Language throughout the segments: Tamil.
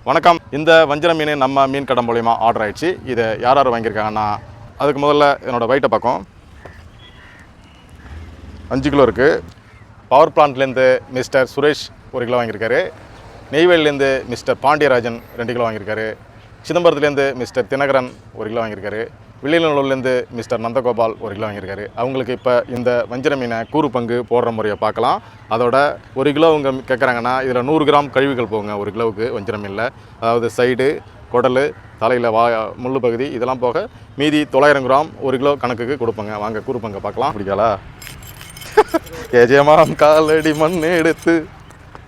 வணக்கம். இந்த வஞ்சர மீன் நம்ம மீன் கடை மூலிமா ஆர்டர் ஆயிடுச்சு. இதை யார் யார் வாங்கியிருக்காங்கன்னா, அதுக்கு முதல்ல என்னோடய வெயிட்டை பார்க்கும். 5 கிலோ இருக்குது. பவர் பிளான்ட்லேருந்து மிஸ்டர் சுரேஷ் 1 கிலோ வாங்கியிருக்காரு. நெய்வேலிலேருந்து மிஸ்டர் பாண்டியராஜன் 2 கிலோ வாங்கியிருக்காரு. சிதம்பரத்துலேருந்து மிஸ்டர் தினகரன் 1 கிலோ வாங்கியிருக்காரு. வில்லியனூர்லேருந்து மிஸ்டர் நந்தகோபால் 1 கிலோ வாங்கியிருக்காரு. அவங்களுக்கு இப்போ இந்த வஞ்சர மீனை கூறு பங்கு போடுற முறையை பார்க்கலாம். அதோட 1 கிலோ அவங்க கேட்குறாங்கன்னா இதில் 100 கிராம் கழிவுகள் போங்க 1 கிலோவுக்கு வஞ்சர மீனில். அதாவது சைடு, குடல், தலையில் முள்ளு பகுதி இதெல்லாம் போக மீதி 900 கிராம் 1 கிலோ கணக்குக்கு கொடுப்பாங்க. வாங்க கூறு பங்கை பார்க்கலாம். பிடிக்காளா? எஜமான் காலடி மண் எடுத்து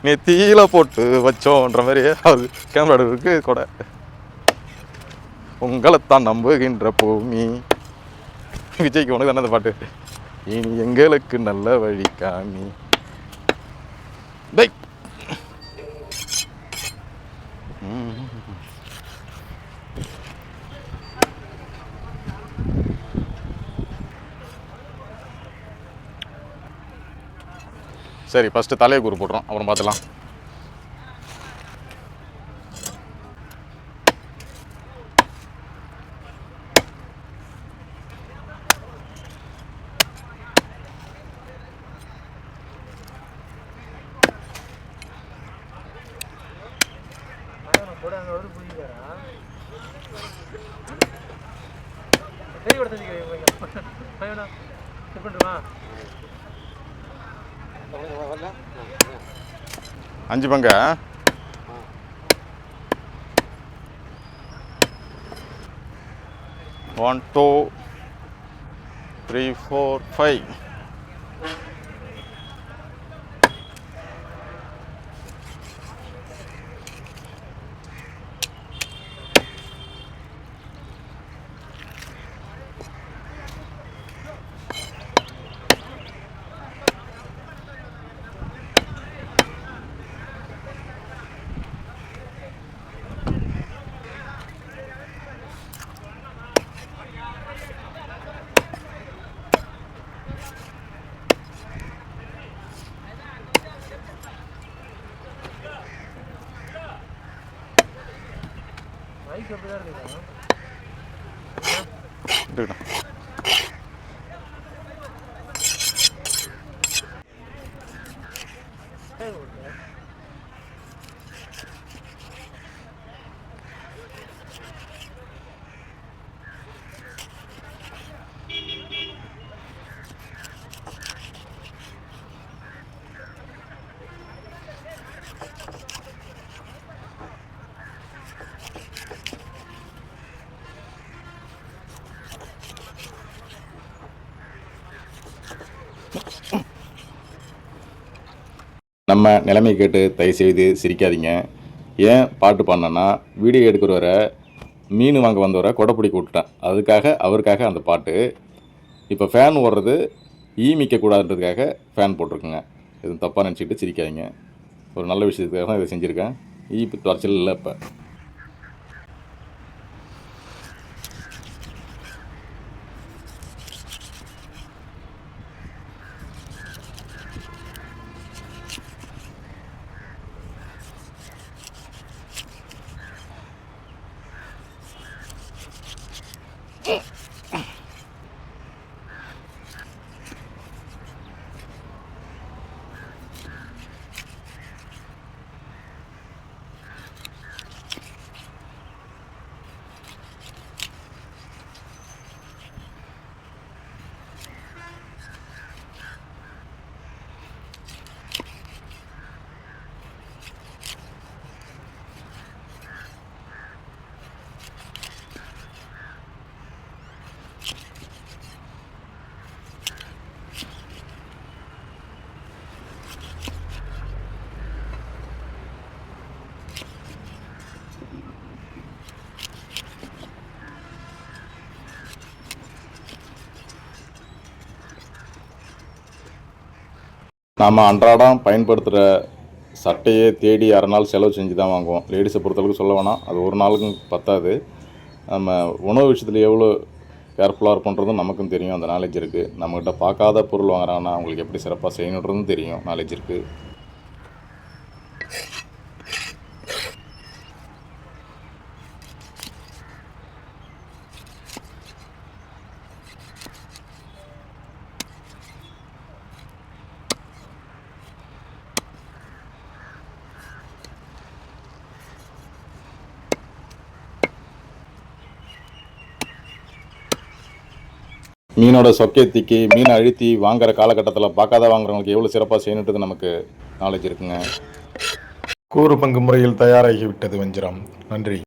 நெத்தியில போட்டு வச்சோன்ற மாதிரி அது கேமரா இருக்குது கூட. உங்களைத்தான் நம்புகின்ற பூமி. விஜய்க்கு உனக்கு தானே அந்த பாட்டு. இனி எங்களுக்கு நல்ல வழி காமி. சரி, ஃபஸ்ட்டு தலையை கூறு போட்டுறோம், அப்புறம் பார்த்துலாம். அஞ்சு பங்க 1 2 3 4 5. நம்ம நிலைமை கேட்டு தயவுசெய்து சிரிக்காதீங்க. ஏன் பாட்டு பாடினேன்னா, வீடியோ எடுக்கிறவரை மீன் வாங்க வந்தவரை கொடை பிடிக்க விட்டுட்டேன். அவருக்காக அந்த பாட்டு. இப்போ ஃபேன் ஓடுறது மிக்கக்கூடாதுன்றதுக்காக ஃபேன் போட்டிருக்குங்க. எதுவும் தப்பாக நினச்சிக்கிட்டு சிரிக்காதீங்க. ஒரு நல்ல விஷயத்துக்காக தான் இதை செஞ்சுருக்கேன். தொலைச்சல் இல்லை. இப்போ நாம் அன்றாடம் பயன்படுத்துகிற சட்டையை தேடி அரை நாள் செலவு செஞ்சு தான் வாங்குவோம். லேடிஸை பொறுத்தளவுக்கு சொல்ல வேணாம், அது ஒரு நாளுக்கும் பத்தாது. நம்ம உணவு விஷயத்தில் எவ்வளோ கேர்ஃபுல்லாக இருப்போன்றதும் நமக்கும் தெரியும். அந்த நாலேஜ் இருக்குது. நம்மகிட்ட பார்க்காத பொருள் வாங்குறாங்கன்னா அவங்களுக்கு எப்படி சிறப்பாக செய்யணுன்றதும் தெரியும், நாலேஜ் இருக்குது. மீனோட சொக்கேத்திக்கு மீனை அழுத்தி வாங்குற காலகட்டத்தில் பார்க்காத வாங்குறவங்களுக்கு எவ்வளோ சிறப்பாக செய்யணுன்றது நமக்கு நாலேஜ் இருக்குங்க. கூறு பங்கு முறையில் தயாராகிவிட்டது வஞ்சிரம். நன்றி.